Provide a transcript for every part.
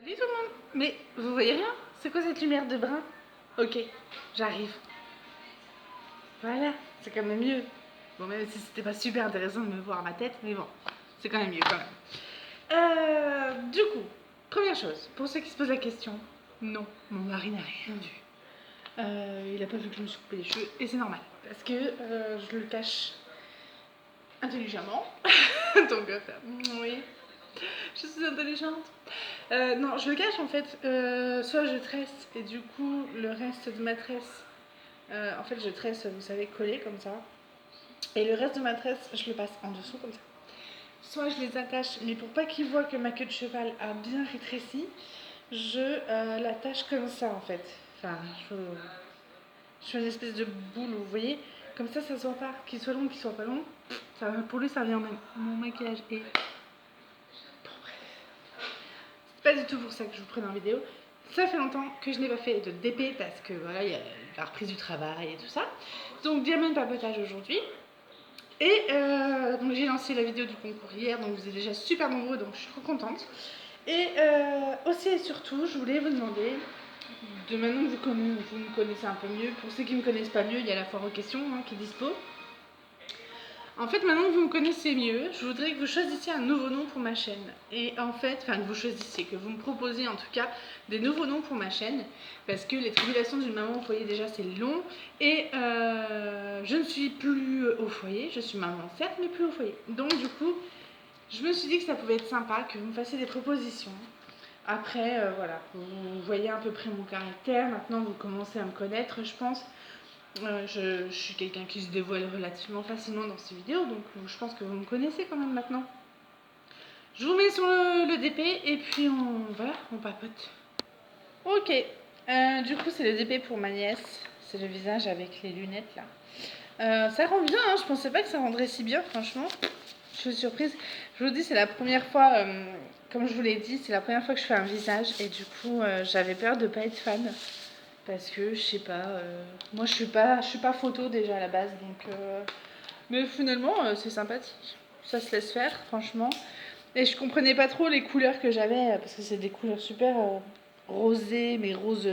Salut tout le monde. Mais vous voyez rien? C'est quoi cette lumière de brun? Ok, j'arrive. Voilà, c'est quand même mieux. Bon, même si c'était pas super intéressant de me voir ma tête, mais bon, c'est quand même mieux quand même. Du coup, première chose, pour ceux qui se posent la question, non, mon mari n'a rien vu. Il a pas vu que je me suis coupé les cheveux et c'est normal parce que je le cache intelligemment. Donc, oui, je suis intelligente. Non, je le cache en fait. Soit je tresse et du coup le reste de ma tresse, en fait je tresse, vous savez, collé comme ça. Et le reste de ma tresse, je le passe en dessous comme ça. Soit je les attache, mais pour pas qu'ils voient que ma queue de cheval a bien rétréci, je l'attache comme ça en fait. Enfin, je fais une espèce de boule, vous voyez. Comme ça se voit pas. Qu'il soit long, qu'il soit pas long. Ça, pour lui, ça vient même. Mon maquillage est... Pas du tout pour ça que je vous prenne en vidéo. Ça fait longtemps que je n'ai pas fait de DP parce que voilà, il y a la reprise du travail et tout ça. Donc bien papotage aujourd'hui. Et donc j'ai lancé la vidéo du concours hier, donc vous êtes déjà super nombreux, donc je suis trop contente. Et aussi et surtout, je voulais vous demander, de maintenant que vous me connaissez un peu mieux, pour ceux qui ne me connaissent pas mieux, il y a la foire aux questions qui est dispo. En fait, maintenant que vous me connaissez mieux, je voudrais que vous choisissiez un nouveau nom pour ma chaîne. Et en fait, enfin que vous choisissiez, que vous me proposiez en tout cas des nouveaux noms pour ma chaîne. Parce que les tribulations d'une maman au foyer, déjà c'est long. Et je ne suis plus au foyer, je suis maman certes, mais plus au foyer. Donc du coup, je me suis dit que ça pouvait être sympa, que vous me fassiez des propositions. Après, voilà, vous voyez à peu près mon caractère, maintenant vous commencez à me connaître, je pense. Je suis quelqu'un qui se dévoile relativement facilement dans ces vidéos, donc je pense que vous me connaissez quand même maintenant. Je vous mets sur le DP et puis voilà, on papote. Ok, du coup c'est le DP pour ma nièce, c'est le visage avec les lunettes là. Ça rend bien, hein, je pensais pas que ça rendrait si bien franchement. Je suis surprise. Je vous dis, c'est la première fois, comme je vous l'ai dit, c'est la première fois que je fais un visage et du coup j'avais peur de pas être fan. Parce que je sais pas, moi je suis pas photo déjà à la base, donc mais finalement c'est sympathique, ça se laisse faire franchement. Et je comprenais pas trop les couleurs que j'avais parce que c'est des couleurs super rosées, mais rose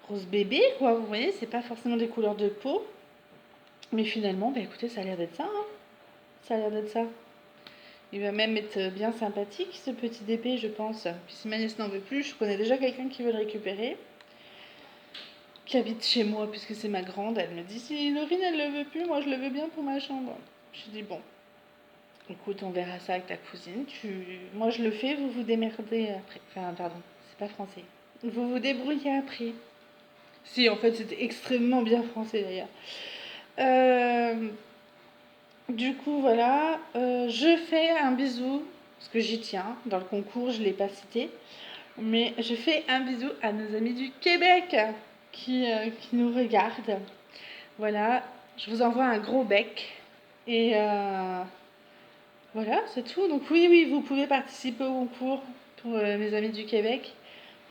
rose bébé quoi, vous voyez, c'est pas forcément des couleurs de peau. Mais finalement, bah écoutez, ça a l'air d'être ça, hein. Ça a l'air d'être ça. Il va même être bien sympathique ce petit DP, je pense. Puis si ma nièce n'en veut plus, je connais déjà quelqu'un qui veut le récupérer, qui habite chez moi puisque c'est ma grande. Elle me dit si Laurine elle le veut plus, moi je le veux bien pour ma chambre. Je dis bon, écoute, on verra ça avec ta cousine. Moi je le fais, vous vous démerdez après. Enfin pardon, c'est pas français. Vous vous débrouillez après. Si en fait c'était extrêmement bien français d'ailleurs. Du coup voilà, je fais un bisou parce que j'y tiens. Dans le concours je l'ai pas cité, mais je fais un bisou à nos amis du Québec qui nous regardent. Voilà, je vous envoie un gros bec. Et voilà, c'est tout. Donc oui, vous pouvez participer au concours pour mes amis du Québec.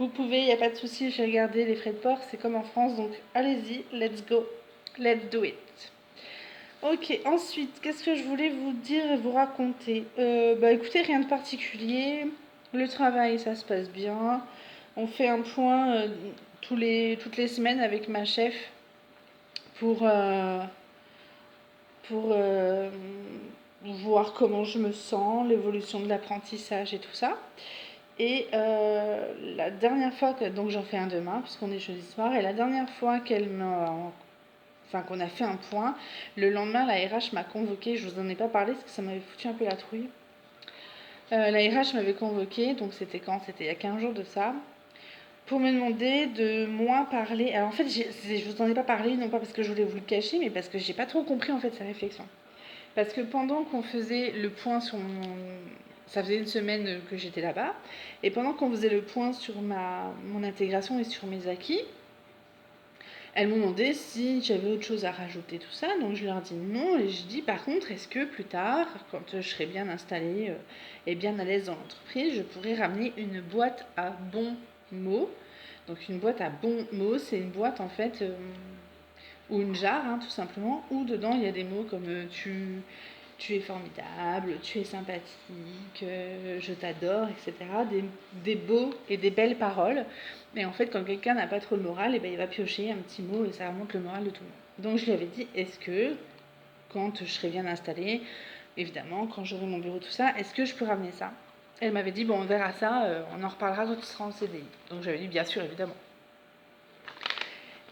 Vous pouvez, il n'y a pas de souci, j'ai regardé les frais de port, c'est comme en France. Donc allez-y, let's go, let's do it. Ok, ensuite, qu'est-ce que je voulais vous dire et vous raconter? Bah écoutez, rien de particulier. Le travail, ça se passe bien. On fait un point toutes les semaines avec ma chef pour voir comment je me sens, l'évolution de l'apprentissage et tout ça. Et la dernière fois que, donc j'en fais un demain puisqu'on est jeudi soir, et la dernière fois qu'on a fait un point, le lendemain la RH m'a convoqué. Je vous en ai pas parlé parce que ça m'avait foutu un peu la trouille. La RH m'avait convoqué, donc c'était quand? C'était il y a 15 jours de ça, pour me demander de moins parler. Alors en fait, je vous en ai pas parlé, non pas parce que je voulais vous le cacher, mais parce que j'ai pas trop compris en fait sa réflexion. Parce que pendant qu'on faisait le point sur mon... Ça faisait une semaine que j'étais là-bas, et pendant qu'on faisait le point sur mon intégration et sur mes acquis, elles m'ont demandé si j'avais autre chose à rajouter, tout ça. Donc je leur dis non, et je dis par contre, est-ce que plus tard, quand je serai bien installée et bien à l'aise dans l'entreprise, je pourrais ramener une boîte à bons mots. Donc une boîte à bons mots, c'est une boîte en fait, ou une jarre tout simplement, où dedans il y a des mots comme tu es formidable, tu es sympathique, je t'adore, etc. Des beaux et des belles paroles. Mais en fait, quand quelqu'un n'a pas trop le moral, et ben, il va piocher un petit mot et ça remonte le moral de tout le monde. Donc je lui avais dit, est-ce que, quand je serai bien installée, évidemment, quand j'aurai mon bureau, tout ça, est-ce que je peux ramener ça? Elle m'avait dit, bon, on verra ça, on en reparlera quand tu seras en CDI. Donc j'avais dit, bien sûr, évidemment.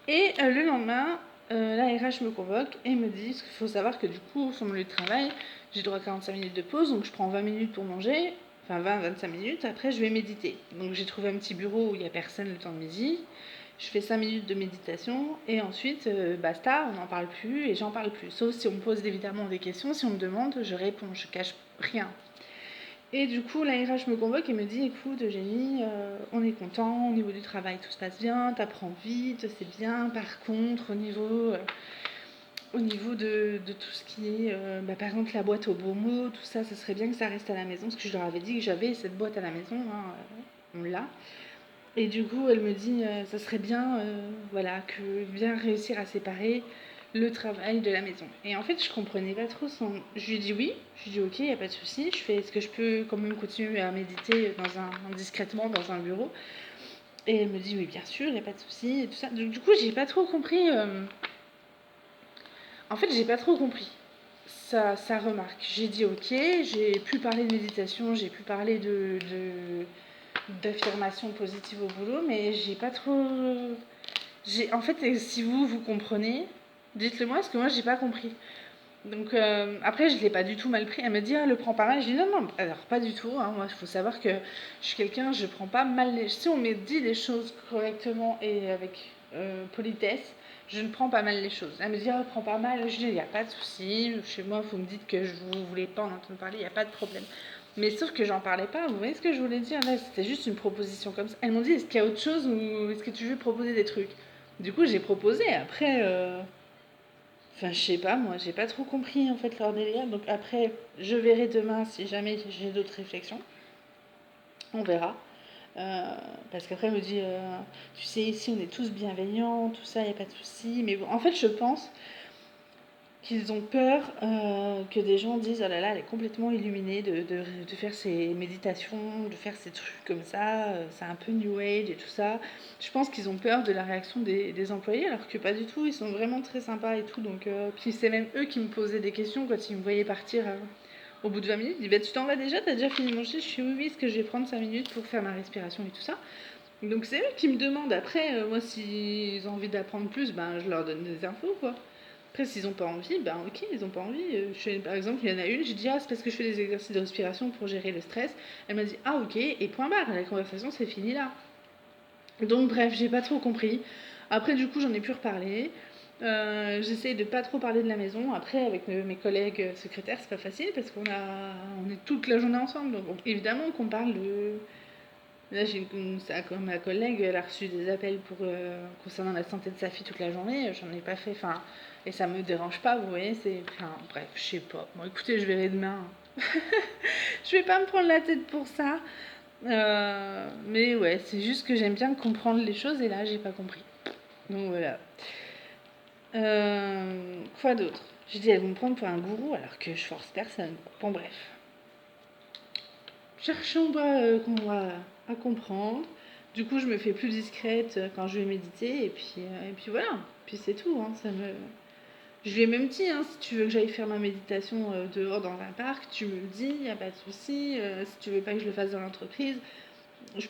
Et le lendemain, la RH me convoque et me dit, parce qu'il faut savoir que du coup, sur mon lieu de travail, j'ai droit à 45 minutes de pause, donc je prends 20 minutes pour manger, enfin 20-25 minutes, après je vais méditer. Donc j'ai trouvé un petit bureau où il n'y a personne le temps de midi, je fais 5 minutes de méditation, et ensuite, basta, on n'en parle plus, et j'en parle plus. Sauf si on me pose évidemment des questions, si on me demande, je réponds, je cache rien. Et du coup, la RH me convoque et me dit, écoute, Eugénie, on est content, au niveau du travail, tout se passe bien, t'apprends vite, c'est bien. Par contre, au niveau de tout ce qui est, par exemple, la boîte aux beaux mots, tout ça, ça serait bien que ça reste à la maison, parce que je leur avais dit que j'avais cette boîte à la maison, hein, on l'a. Et du coup, elle me dit, ça serait bien, voilà, que bien réussir à séparer le travail de la maison. Et en fait, je comprenais pas trop son... Je lui ai dit oui, je lui ai dit ok, il n'y a pas de souci. Je fais, est-ce que je peux quand même continuer à méditer discrètement dans un bureau? Et elle me dit oui, bien sûr, il n'y a pas de souci, et tout ça. Donc, du coup, j'ai pas trop compris... En fait, j'ai pas trop compris sa remarque. J'ai dit ok, j'ai pu parler de méditation, j'ai pu parler d'affirmations positives au boulot, mais j'ai pas trop... En fait, si vous comprenez, dites-le moi, parce que moi, j'ai pas compris. Donc après, je l'ai pas du tout mal pris. Elle me dit, ah, le prends pas mal. Je dis, non, non, alors pas du tout. Hein. Moi, il faut savoir que je suis quelqu'un, je prends pas mal les... Si on me dit les choses correctement et avec politesse, je ne prends pas mal les choses. Elle me dit, ah, prends pas mal. Je dis, il n'y a pas de souci. Chez moi, vous me dites que vous voulez pas en entendre parler, il n'y a pas de problème. Mais sauf que j'en parlais pas. Vous voyez ce que je voulais dire là? C'était juste une proposition comme ça. Elles m'ont dit, est-ce qu'il y a autre chose ou est-ce que tu veux proposer des trucs? Du coup, j'ai proposé. Après... Enfin, je sais pas, moi, j'ai pas trop compris en fait leur délire. Donc après, je verrai demain si jamais j'ai d'autres réflexions. On verra. Parce qu'après, elle me dit, tu sais, ici on est tous bienveillants, tout ça, y a pas de souci. Mais bon, en fait, je pense qu'ils ont peur que des gens disent, oh là là, elle est complètement illuminée de faire ses méditations, de faire ces trucs comme ça, c'est un peu New Age et tout ça. Je pense qu'ils ont peur de la réaction des employés, alors que pas du tout, ils sont vraiment très sympas et tout. Donc, puis c'est même eux qui me posaient des questions quand ils me voyaient partir au bout de 20 minutes. Ils disent, bah, tu t'en vas déjà, t'as déjà fini de manger? Je suis oui, est-ce que je vais prendre 5 minutes pour faire ma respiration et tout ça. Donc c'est eux qui me demandent. Après, moi, s'ils ont envie d'apprendre plus, ben, je leur donne des infos, quoi. Après, s'ils n'ont pas envie, ben ok, ils n'ont pas envie. Par exemple, il y en a une, j'ai dit, ah, c'est parce que je fais des exercices de respiration pour gérer le stress. Elle m'a dit, ah, ok, et point barre, la conversation c'est fini là. Donc, bref, j'ai pas trop compris. Après, du coup, j'en ai pu reparler. J'essaye de pas trop parler de la maison. Après, avec mes collègues secrétaires, c'est pas facile parce on est toute la journée ensemble. Donc, évidemment qu'on parle de. Là, ma collègue, elle a reçu des appels concernant la santé de sa fille toute la journée. J'en ai pas fait. Enfin, et ça me dérange pas, vous voyez. Enfin, bref, je sais pas. Bon, écoutez, je verrai demain. Je vais pas me prendre la tête pour ça. Mais ouais, c'est juste que j'aime bien comprendre les choses et là, j'ai pas compris. Donc voilà. Quoi d'autre? J'ai dit, elles vont me prendre pour un gourou alors que je force personne. Bon, bref. Cherchons à comprendre. Du coup, je me fais plus discrète quand je vais méditer et puis voilà. Puis c'est tout. Hein, Je lui ai même dit, hein, si tu veux que j'aille faire ma méditation dehors dans un parc, tu me le dis, il n'y a pas de souci. Si tu veux pas que je le fasse dans l'entreprise,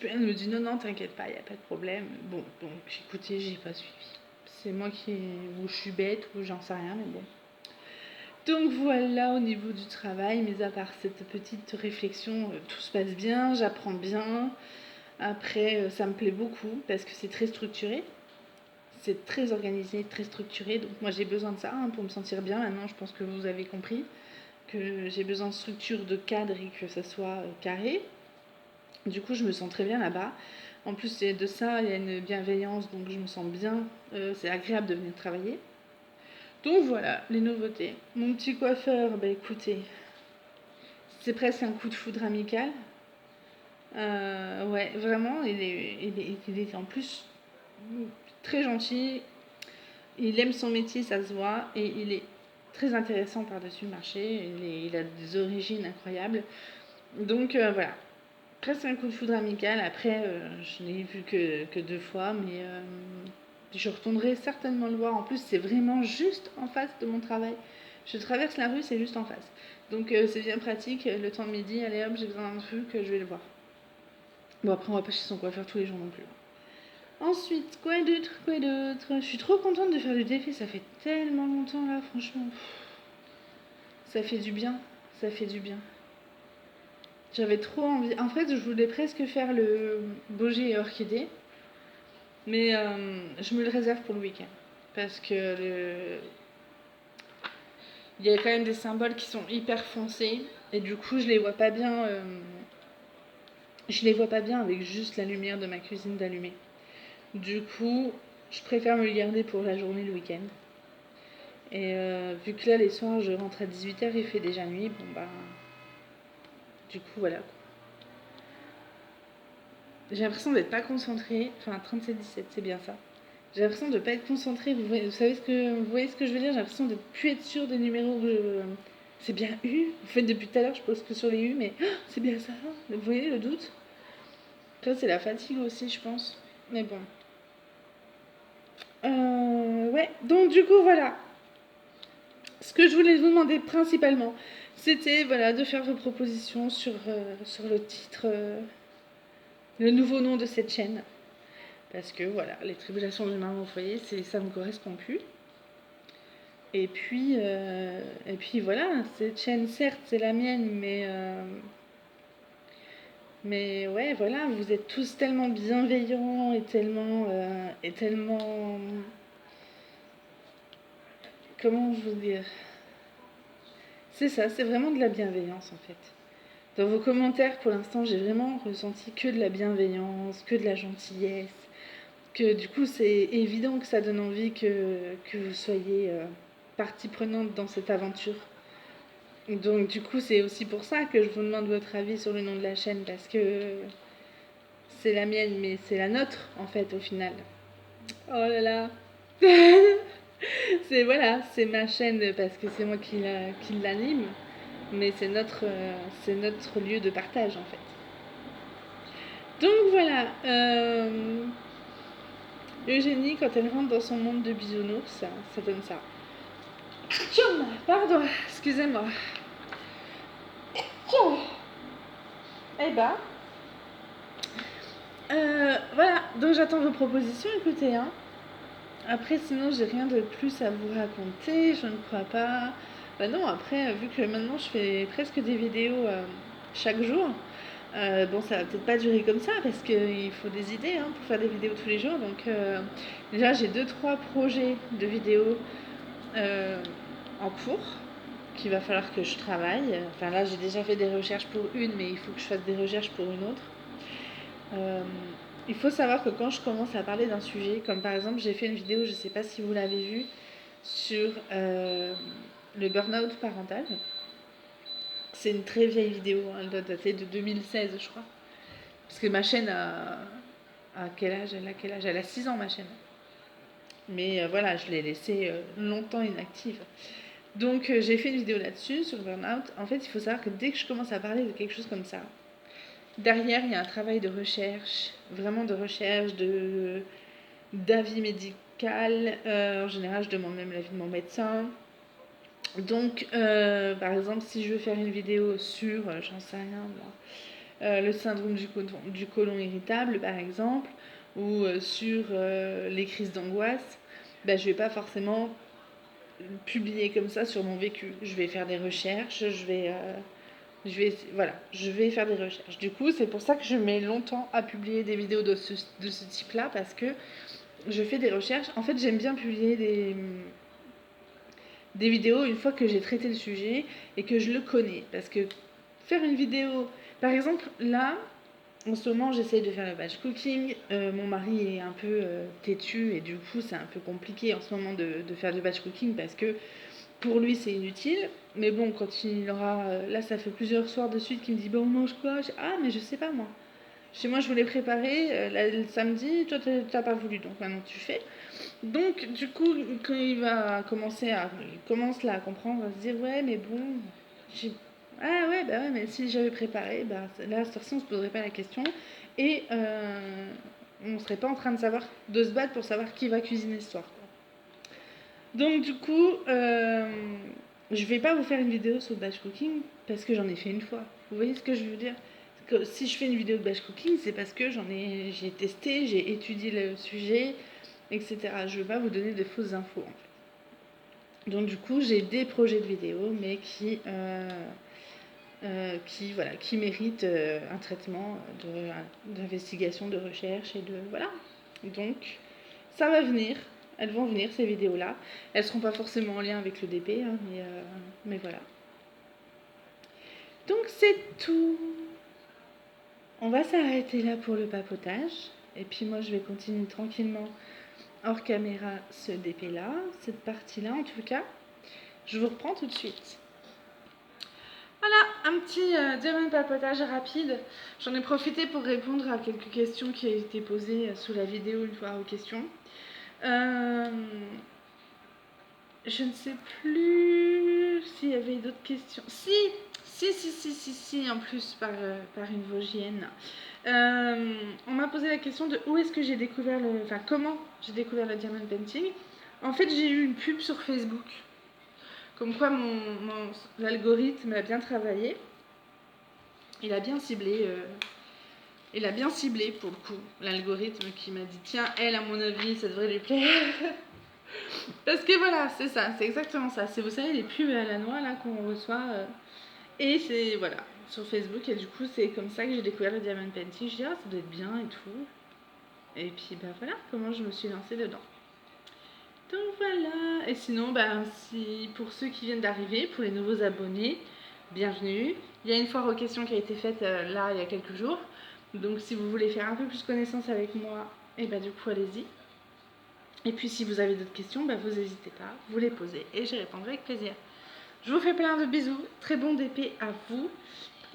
elle me dit non, non, t'inquiète pas, il n'y a pas de problème. Bon, donc écoutez, j'ai pas suivi. C'est moi ou je suis bête, ou j'en sais rien, mais bon. Donc voilà, au niveau du travail, mais à part cette petite réflexion, tout se passe bien, j'apprends bien. Après, ça me plaît beaucoup parce que c'est très structuré. C'est très organisé, très structuré. Donc moi, j'ai besoin de ça hein, pour me sentir bien. Maintenant, je pense que vous avez compris que j'ai besoin de structure, de cadre et que ça soit carré. Du coup, je me sens très bien là-bas. En plus, de ça, il y a une bienveillance, donc je me sens bien. C'est agréable de venir travailler. Donc voilà, les nouveautés. Mon petit coiffeur, bah écoutez, c'est presque un coup de foudre amical. Ouais, vraiment, il est en plus très gentil. Il aime son métier, ça se voit. Et il est très intéressant par-dessus le marché. Il a des origines incroyables. Donc voilà, presque un coup de foudre amical. Après, je n'ai vu que 2 fois, mais je retournerai certainement le voir. En plus, c'est vraiment juste en face de mon travail. Je traverse la rue, c'est juste en face. Donc c'est bien pratique. Le temps de midi, allez hop, j'ai besoin d'un truc, je vais le voir. Bon, après, on va pas chez son coiffeur tous les jours non plus. Ensuite, quoi d'autre, Je suis trop contente de faire du défi. Ça fait tellement longtemps là, franchement. Ça fait du bien. Ça fait du bien. J'avais trop envie. En fait, je voulais presque faire le Bogé et Orchidée. Mais je me le réserve pour le week-end. Parce que il y a quand même des symboles qui sont hyper foncés. Et du coup, je les vois pas bien. Je les vois pas bien avec juste la lumière de ma cuisine d'allumée. Du coup, je préfère me le garder pour la journée, le week-end. Et vu que là, les soirs, je rentre à 18h, il fait déjà nuit. Bon, bah. Du coup, voilà. J'ai l'impression d'être pas concentrée. Enfin, 37-17, c'est bien ça. J'ai l'impression de ne pas être concentrée. Vous voyez ce que je veux dire? J'ai l'impression de ne plus être sûre des numéros. C'est bien U. En fait, depuis tout à l'heure, je pose que sur les U, mais c'est bien ça. Vous voyez le doute? Après, c'est la fatigue aussi, je pense. Mais bon. Ouais, donc du coup, voilà. Ce que je voulais vous demander principalement, c'était voilà, de faire vos propositions sur le titre, le nouveau nom de cette chaîne. Parce que voilà, les tribulations d'une maman au foyer, ça me correspond plus. Et puis voilà, cette chaîne, certes, c'est la mienne, mais ouais, voilà, vous êtes tous tellement bienveillants et tellement, comment vous dire? C'est ça, c'est vraiment de la bienveillance en fait. Dans vos commentaires, pour l'instant, j'ai vraiment ressenti que de la bienveillance, que de la gentillesse, que du coup, c'est évident que ça donne envie que vous soyez partie prenante dans cette aventure. Donc du coup, c'est aussi pour ça que je vous demande votre avis sur le nom de la chaîne, parce que c'est la mienne, mais c'est la nôtre, en fait, au final. Oh là là. C'est ma chaîne parce que c'est moi qui l'anime, mais c'est notre lieu de partage, en fait. Donc voilà, Eugénie, quand elle rentre dans son monde de bisounours, ça donne ça. Tchoum, pardon, excusez-moi. Tchoum. Eh ben, voilà, donc j'attends vos propositions, écoutez, hein. Après, sinon, j'ai rien de plus à vous raconter, je ne crois pas. Bah non, après, vu que maintenant je fais presque des vidéos chaque jour, bon, ça va peut-être pas durer comme ça parce qu'il faut des idées hein, pour faire des vidéos tous les jours. Donc, déjà, j'ai 2-3 projets de vidéos en cours qu'il va falloir que je travaille. Enfin, là, j'ai déjà fait des recherches pour une, mais il faut que je fasse des recherches pour une autre. Il faut savoir que quand je commence à parler d'un sujet, comme par exemple j'ai fait une vidéo, je ne sais pas si vous l'avez vue, sur le burn-out parental. C'est une très vieille vidéo, hein, elle doit dater de 2016 je crois. Parce que ma chaîne a quel âge elle a quel âge? Elle a 6 ans ma chaîne. Mais voilà, je l'ai laissée longtemps inactive. Donc j'ai fait une vidéo là-dessus, sur le burn-out. En fait, il faut savoir que dès que je commence à parler de quelque chose comme ça, derrière, il y a un travail de recherche, vraiment de recherche, d'avis médical. En général, je demande même l'avis de mon médecin. Donc, par exemple, si je veux faire une vidéo sur, j'en sais rien, moi, le syndrome du côlon irritable, par exemple, ou sur les crises d'angoisse, ben, je ne vais pas forcément publier comme ça sur mon vécu. Je vais faire des recherches, je vais faire des recherches. Du coup, c'est pour ça que je mets longtemps à publier des vidéos de ce type-là, parce que je fais des recherches. En fait, j'aime bien publier des vidéos une fois que j'ai traité le sujet et que je le connais. Parce que faire une vidéo... Par exemple, là, en ce moment, j'essaye de faire le batch cooking. Mon mari est un peu têtu et du coup, c'est un peu compliqué en ce moment de faire du batch cooking parce que pour lui, c'est inutile. Mais bon, quand il aura... là, ça fait plusieurs soirs de suite qu'il me dit « Bon, on mange quoi ?» Ah, mais je sais pas, moi. Chez moi, je voulais préparer le samedi, toi, t'as pas voulu, donc maintenant tu fais. Donc, du coup, quand il commence là à comprendre, à se dire, ouais, mais bon, j'ai... Ah ouais, bah ouais, mais si j'avais préparé, bah là, à cette heure-ci, on se poserait pas la question. Et on serait pas en train de se battre pour savoir qui va cuisiner ce soir, quoi. Donc, du coup, je vais pas vous faire une vidéo sur le batch cooking parce que j'en ai fait une fois. Vous voyez ce que je veux dire? Que si je fais une vidéo de batch cooking, c'est parce que j'ai testé, j'ai étudié le sujet, etc. Je veux pas vous donner de fausses infos, en fait. Donc, du coup, j'ai des projets de vidéos, mais qui méritent un traitement d'investigation, de recherche et de voilà. Donc, ça va venir. Elles vont venir, ces vidéos-là. Elles seront pas forcément en lien avec le DP, hein, mais voilà. Donc, c'est tout. On va s'arrêter là pour le papotage. Et puis moi, je vais continuer tranquillement hors caméra ce DP-là, cette partie-là en tout cas. Je vous reprends tout de suite. Voilà, un petit diamant papotage rapide. J'en ai profité pour répondre à quelques questions qui ont été posées sous la vidéo une fois aux questions. Je ne sais plus s'il y avait d'autres questions. Si, en plus par une Vosgienne. On m'a posé la question de où est-ce que j'ai découvert comment j'ai découvert le diamond painting. En fait, j'ai eu une pub sur Facebook. Comme quoi l'algorithme a bien travaillé. Il a bien ciblé. Il a bien ciblé pour le coup l'algorithme qui m'a dit tiens, elle, à mon avis, ça devrait lui plaire. Parce que voilà, c'est ça, c'est exactement ça. C'est, vous savez, les pubs à la noix là qu'on reçoit. Et c'est voilà, sur Facebook. Et du coup, c'est comme ça que j'ai découvert le diamond painting. Je dis ah, ça doit être bien et tout. Et puis ben voilà comment je me suis lancée dedans. Donc voilà. Et sinon, ben, pour ceux qui viennent d'arriver, pour les nouveaux abonnés, bienvenue. Il y a une foire aux questions qui a été faite là il y a quelques jours. Donc si vous voulez faire un peu plus connaissance avec moi, et ben du coup allez-y. Et puis si vous avez d'autres questions, ben, vous n'hésitez pas, vous les posez et j'y répondrai avec plaisir. Je vous fais plein de bisous, très bon DP à vous.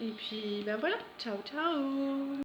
Et puis ben voilà, ciao ciao.